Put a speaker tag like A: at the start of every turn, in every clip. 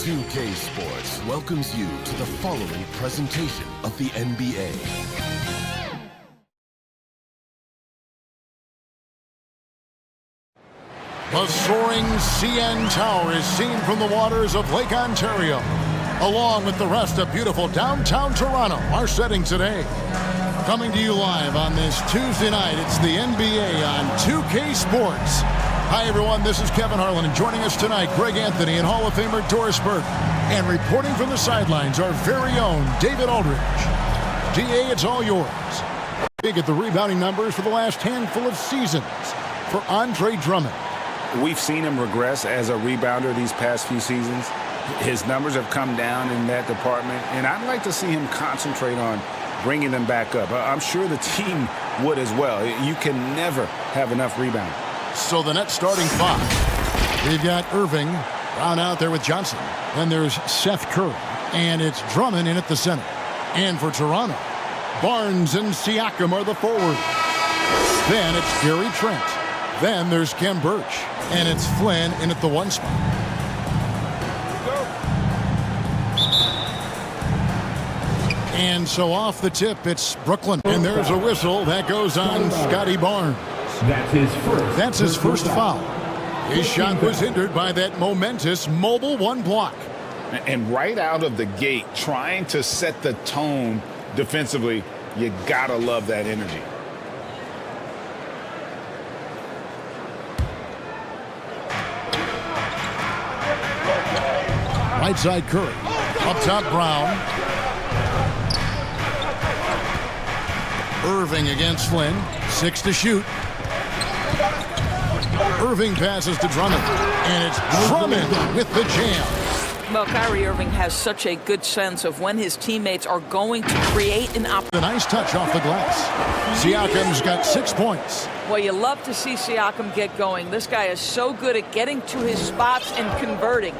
A: 2K Sports welcomes you to the following presentation of the NBA.
B: The soaring CN Tower is seen from the waters of Lake Ontario. Along with the rest of beautiful downtown Toronto, our setting today. Coming to you live on this Tuesday night, it's the NBA on 2K Sports. Hi everyone, this is Kevin Harlan, and joining us tonight, Greg Anthony and Hall of Famer Doris Burke. And reporting from the sidelines, our very own David Aldridge. DA, it's all yours. Big at the rebounding numbers for the last handful of seasons for Andre Drummond.
C: We've seen him regress as a rebounder these past few seasons. His numbers have come down in that department, and I'd like to see him concentrate on bringing them back up. I'm sure the team would as well. You can never have enough rebounding.
B: So the Nets starting five. We've got Irving, Brown out there with Johnson. Then there's Seth Curry, and it's Drummond in at the center. And for Toronto, Barnes and Siakam are the forwards. Then it's Gary Trent. Then there's Kem Birch, and it's Flynn in at the one spot. And so off the tip, it's Brooklyn. And there's a whistle that goes on Scotty Barnes. That's his first foul. His shot was hindered by that momentous mobile one block.
C: And right out of the gate, trying to set the tone defensively, you gotta love that energy.
B: Right side Curry. Up top Brown. Irving against Flynn. 6 to shoot. Irving passes to Drummond. And it's Drummond with the jam.
D: Well, Kyrie Irving has such a good sense of when his teammates are going to create an opportunity.
B: A nice touch off the glass. Siakam's got 6 points.
D: Well, you love to see Siakam get going. This guy is so good at getting to his spots and converting.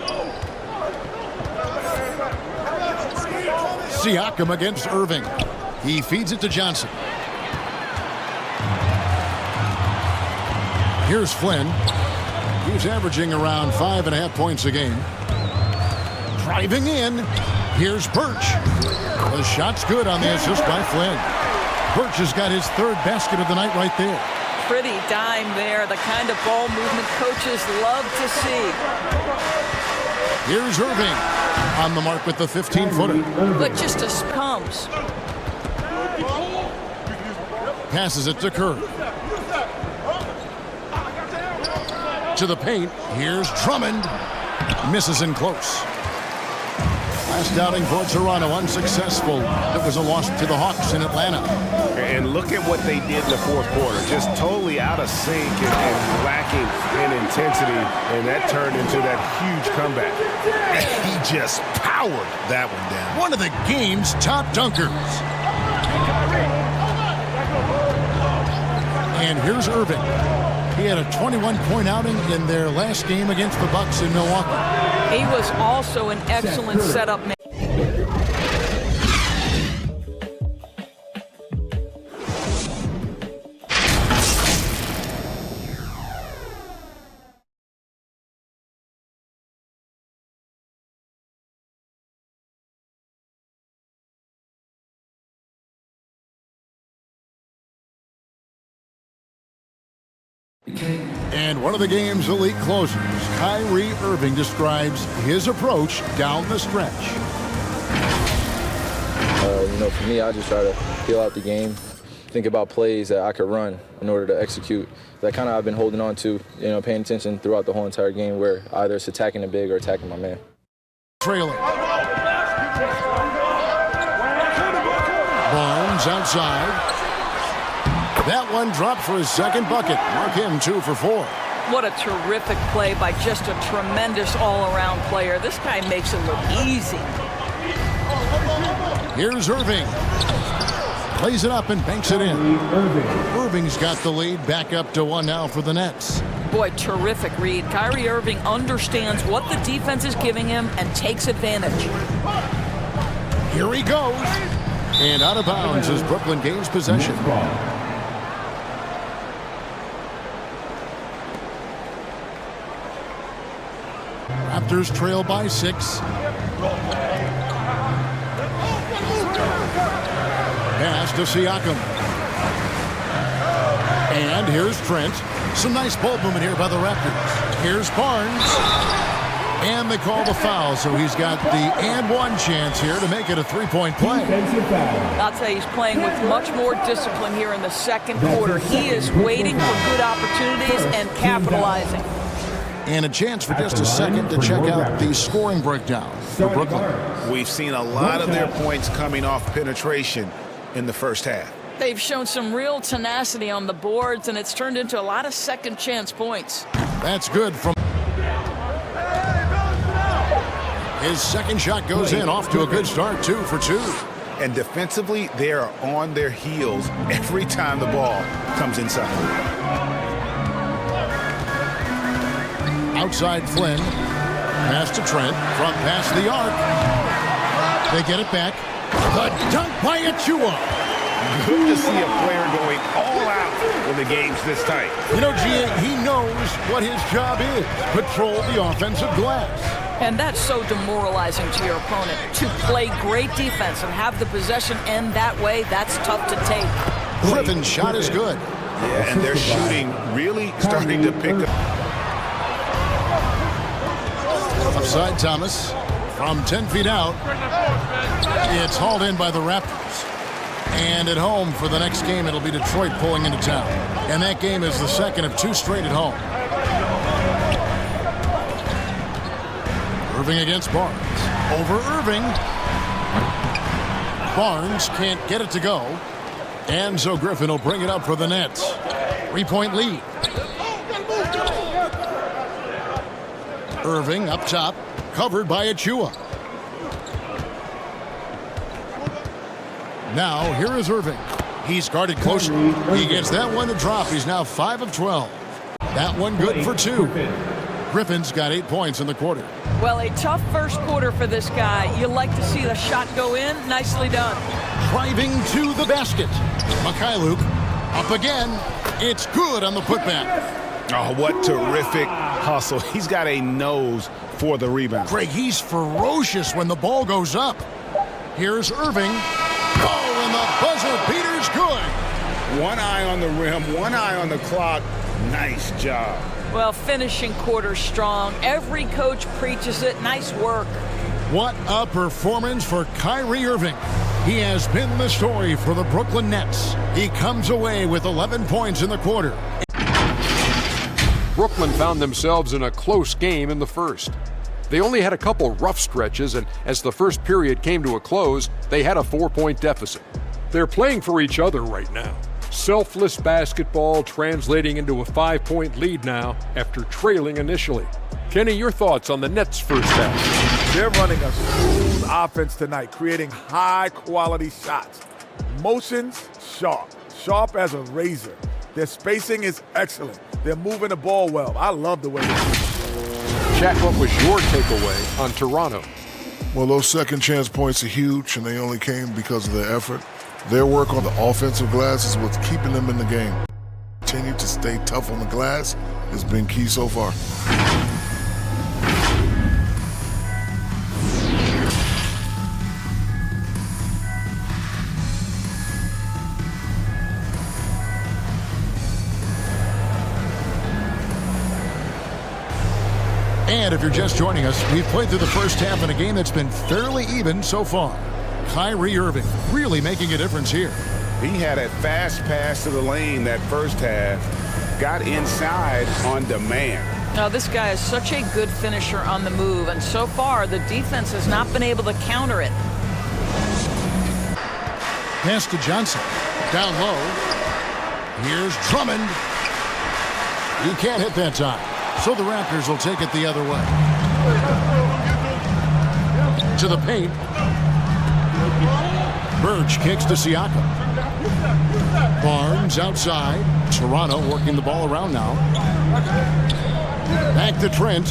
B: Siakam against Irving. He feeds it to Johnson. Here's Flynn. He's averaging around 5.5 points a game. Driving in. Here's Birch. The shot's good on the assist by Flynn. Birch has got his third basket of the night right there.
D: Pretty dime there. The kind of ball movement coaches love to see.
B: Here's Irving on the mark with the 15-footer.
D: But just as comes.
B: Passes it to Curry. To the paint. Here's Drummond. Misses in close. Last outing for Toronto, unsuccessful. It was a loss to the Hawks in Atlanta.
C: And look at what they did in the fourth quarter. Just totally out of sync and lacking in intensity. And that turned into that huge comeback.
B: He just powered that one down. One of the game's top dunkers. And here's Irving. He had a 21-point outing in their last game against the Bucks in Milwaukee.
D: He was also an excellent setup man.
B: And one of the game's elite closers, Kyrie Irving, describes his approach down the stretch.
E: For me, I just try to feel out the game, think about plays that I could run in order to execute. That kind of I've been holding on to, paying attention throughout the whole entire game where either it's attacking the big or attacking my man.
B: Trailing. Barnes outside. That one dropped for his second bucket. Mark him 2 for 4.
D: What a terrific play by just a tremendous all-around player. This guy makes it look easy.
B: Here's Irving. Plays it up and banks it in. Irving's got the lead, back up to 1 now for the Nets.
D: Boy, terrific read. Kyrie Irving understands what the defense is giving him and takes advantage.
B: Here he goes. And out of bounds as Brooklyn gains possession. Raptors trail by 6. Pass to Siakam. And here's Trent. Some nice ball movement here by the Raptors. Here's Barnes. And they call the foul, so he's got the and one chance here to make it a three-point play.
D: I'll tell you, he's playing with much more discipline here in the second quarter. He is waiting for good opportunities and capitalizing.
B: And a chance for just a second to check out the scoring breakdown for Brooklyn.
C: We've seen a lot of their points coming off penetration in the first half.
D: They've shown some real tenacity on the boards, and it's turned into a lot of second chance points.
B: That's good from his second shot goes in, off to a good start, 2 for 2.
C: And defensively, they are on their heels every time the ball comes inside.
B: Outside Flynn, pass to Trent, front pass to the arc. They get it back. The dunk by Achua.
C: Good to see a player going all out when the game's this tight.
B: You know, G.A., he knows what his job is. Patrol the offensive glass.
D: And that's so demoralizing to your opponent. To play great defense and have the possession end that way, that's tough to take.
B: Griffin's shot is good.
C: Yeah, and their shooting really starting to pick up.
B: Offside Thomas from 10 feet out. It's hauled in by the Raptors. And at home for the next game, it'll be Detroit pulling into town. And that game is the second of 2 straight at home. Irving against Barnes. Over Irving. Barnes can't get it to go. And so Griffin will bring it up for the Nets. 3-point lead. Irving up top. Covered by Achua. Now, here is Irving. He's guarded closer. He gets that one to drop. He's now 5 of 12. That one good for 2. Griffin's got 8 points in the quarter.
D: Well, a tough first quarter for this guy. You like to see the shot go in. Nicely done.
B: Driving to the basket. Mikhailuk up again. It's good on the putback.
C: Oh, what terrific hustle. He's got a nose for the rebound.
B: Greg, he's ferocious when the ball goes up. Here's Irving. Oh, and the buzzer beater's good.
C: One eye on the rim, one eye on the clock. Nice job.
D: Well, finishing quarter strong. Every coach preaches it. Nice work.
B: What a performance for Kyrie Irving. He has been the story for the Brooklyn Nets. He comes away with 11 points in the quarter.
F: Brooklyn found themselves in a close game in the first. They only had a couple rough stretches, and as the first period came to a close, they had a 4-point deficit. They're playing for each other right now. Selfless basketball translating into a 5-point lead now after trailing initially. Kenny, your thoughts on the Nets' first half?
G: They're running a smooth offense tonight, creating high-quality shots. Motions, sharp as a razor. Their spacing is excellent. They're moving the ball well. I love the way they do.
F: Jack, what was your takeaway on Toronto?
H: Well, those second chance points are huge, and they only came because of their effort. Their work on the offensive glass is what's keeping them in the game. Continue to stay tough on the glass has been key so far.
B: And if you're just joining us, we've played through the first half in a game that's been fairly even so far. Kyrie Irving really making a difference here.
C: He had a fast pass to the lane that first half. Got inside on demand.
D: Now, this guy is such a good finisher on the move, and so far the defense has not been able to counter it.
B: Pass to Johnson. Down low. Here's Drummond. He can't hit that time. So the Raptors will take it the other way. To the paint. Birch kicks to Siakam. Barnes outside. Toronto working the ball around now. Back to Trent.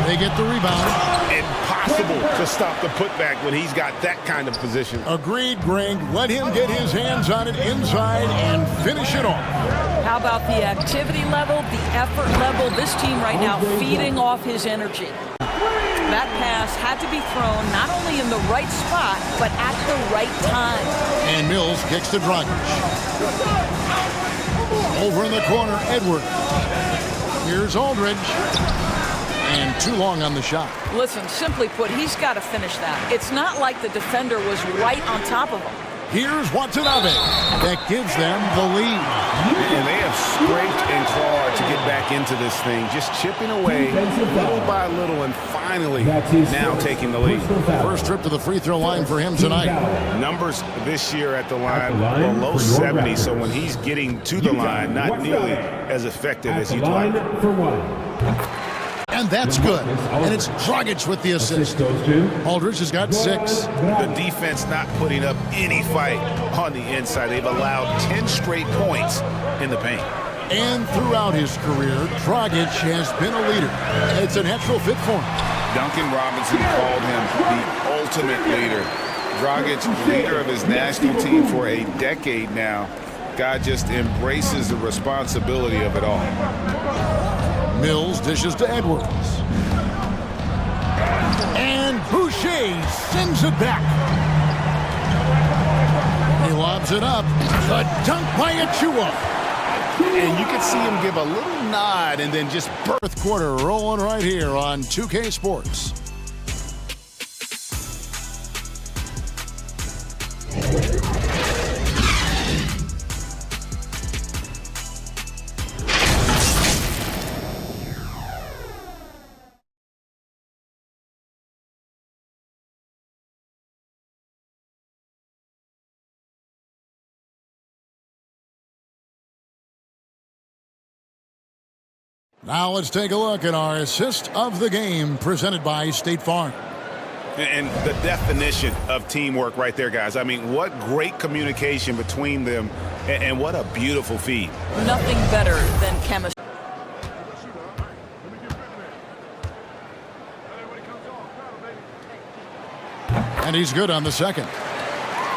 B: They get the rebound.
C: Impossible to stop the putback when he's got that kind of position.
B: Agreed, Greg. Let him get his hands on it inside and finish it off.
D: How about the activity level, the effort level? This team right now feeding off his energy. That pass had to be thrown not only in the right spot, but at the right time.
B: And Mills kicks to Dragic. Over in the corner, Edwards. Here's Aldridge. And too long on the shot.
D: Listen, simply put, he's got to finish that. It's not like the defender was right on top of him.
B: Here's Watanabe. That gives them the lead.
C: And they have scraped and clawed to get back into this thing, just chipping away little by little and finally now taking the lead.
B: First trip to the free throw line for him tonight.
C: Numbers this year at the line below 70, so when he's getting to the line, not nearly as effective as you'd like.
B: And that's good. And it's Dragic with the assist. Aldridge has got 6.
C: The defense not putting up any fight on the inside. They've allowed 10 straight points in the paint.
B: And throughout his career, Dragic has been a leader. It's a natural fit for him.
C: Duncan Robinson called him the ultimate leader. Dragic, leader of his national team for a decade now. God just embraces the responsibility of it all.
B: Mills dishes to Edwards. And Boucher sends it back. He lobs it up. The dunk by Achua.
C: And you can see him give a little nod and then just
B: Fourth quarter rolling right here on 2K Sports. Now let's take a look at our assist of the game presented by State Farm.
C: And the definition of teamwork right there, guys. I mean, what great communication between them and what a beautiful feed.
D: Nothing better than chemistry.
B: And he's good on the second.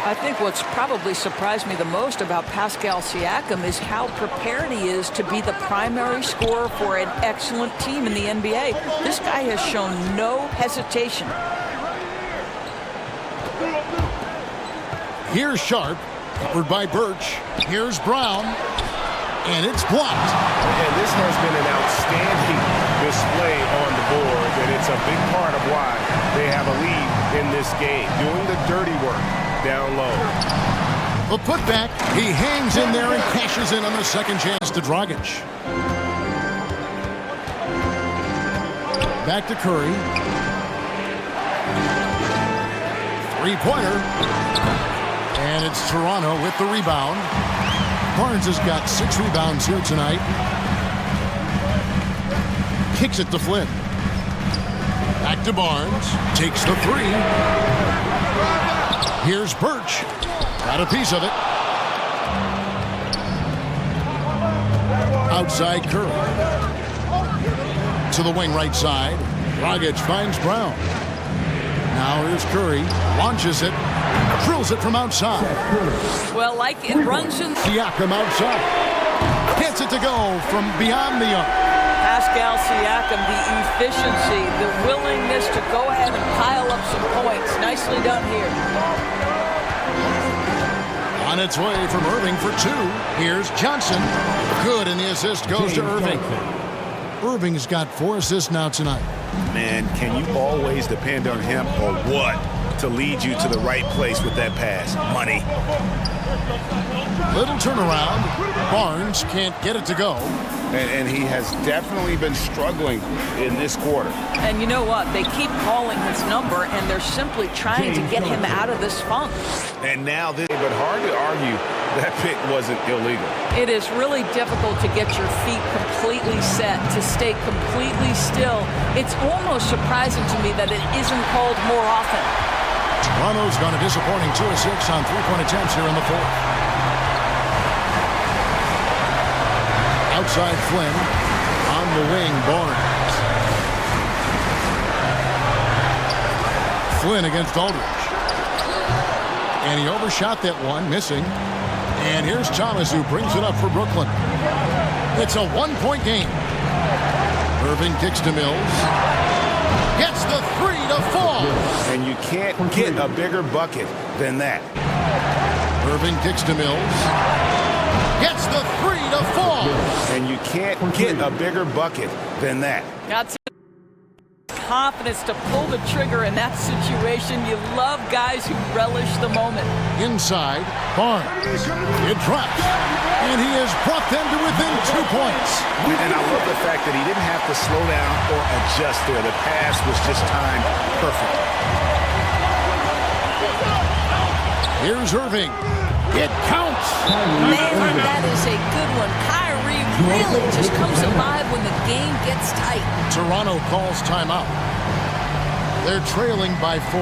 D: I think what's probably surprised me the most about Pascal Siakam is how prepared he is to be the primary scorer for an excellent team in the NBA. This guy has shown no hesitation.
B: Here's Sharp, covered by Birch. Here's Brown, and it's blocked.
C: And this has been an outstanding display on the board, and it's a big part of why they have a lead in this game, doing the dirty work down low.
B: The putback, he hangs in there and cashes in on the second chance to Dragic. Back to Curry. Three-pointer. And it's Toronto with the rebound. Barnes has got 6 rebounds here tonight. Kicks it to Flynn. Back to Barnes. Takes the 3. Here's Birch. Got a piece of it. Outside Curry. To the wing right side. Dragic finds Brown. Now here's Curry. Launches it. Drills it from outside.
D: Well, like it runs in.
B: Siakam outside. Gets it to go from beyond the arc.
D: Pascal Siakam, the efficiency, the willingness to go ahead and pile up some points. Nicely done here.
B: On its way from Irving for 2. Here's Johnson. Good, and the assist goes to Irving. Irving's got 4 assists now tonight.
C: Man, can you always depend on him or what to lead you to the right place with that pass? Money.
B: Little turnaround. Barnes can't get it to go.
C: And he has definitely been struggling in this quarter.
D: And you know what? They keep calling his number, and they're simply trying to get him out of this funk.
C: And now this, but hard to argue that pick wasn't illegal.
D: It is really difficult to get your feet completely set, to stay completely still. It's almost surprising to me that it isn't called more often.
B: Toronto's gone a disappointing 2 of 6 on 3-point attempts here in the 4th. Outside Flynn, on the wing, Barnes. Flynn against Aldridge. And he overshot that one, missing. And here's Thomas, who brings it up for Brooklyn. It's a one-point game. Irving kicks to Mills. Gets the three to fall.
C: And you can't get a bigger bucket than that.
B: Irving kicks to Mills. Gets the three to fall.
C: And you can't get a bigger bucket than that.
D: Got some confidence to pull the trigger in that situation. You love guys who relish the moment.
B: Inside, Barnes. It drops. And he has brought them to within 2 points.
C: And I love the fact that he didn't have to slow down or adjust there. The pass was just timed perfect.
B: Here's Irving. It counts.
D: Man, that is a good one. Kyrie really just comes alive when the game gets tight.
B: Toronto calls timeout. They're trailing by 4.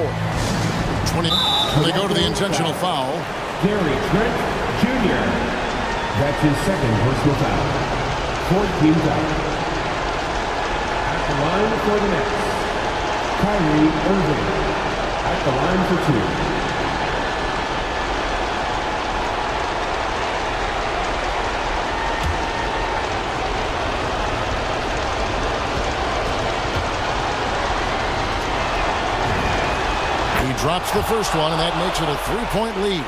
B: 20. They go to the intentional foul.
I: Gary Trent Jr. That's his second personal foul. 14th out. At the line for the Nets, Kyrie Irving. At the line for 2.
B: Drops the first one, and that makes it a 3-point lead.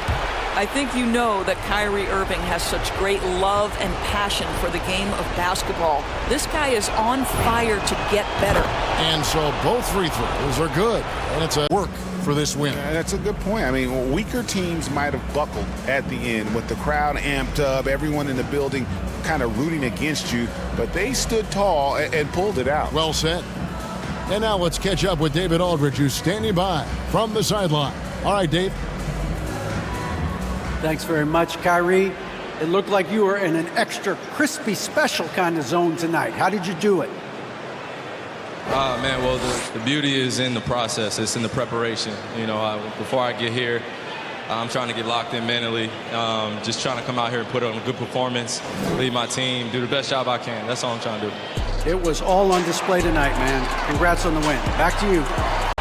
D: I think you know that Kyrie Irving has such great love and passion for the game of basketball. This guy is on fire to get better.
B: And so both free throws are good, and it's a work for this win.
C: That's a good point. I mean, weaker teams might have buckled at the end with the crowd amped up, everyone in the building kind of rooting against you, but they stood tall and pulled it out.
B: Well said. And now let's catch up with David Aldridge, who's standing by from the sideline. All right, Dave.
J: Thanks very much, Kyrie. It looked like you were in an extra crispy special kind of zone tonight. How did you do it?
E: Man, well, the beauty is in the process. It's in the preparation. You know, before I get here, I'm trying to get locked in mentally, just trying to come out here and put on a good performance, lead my team, do the best job I can. That's all I'm trying to do.
J: It was all on display tonight, man. Congrats on the win. Back to you.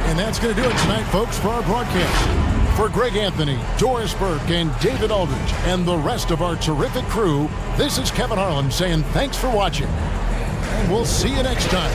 B: And that's going to do it tonight, folks, for our broadcast. For Greg Anthony, Doris Burke, and David Aldridge, and the rest of our terrific crew, this is Kevin Harlan saying thanks for watching. And we'll see you next time.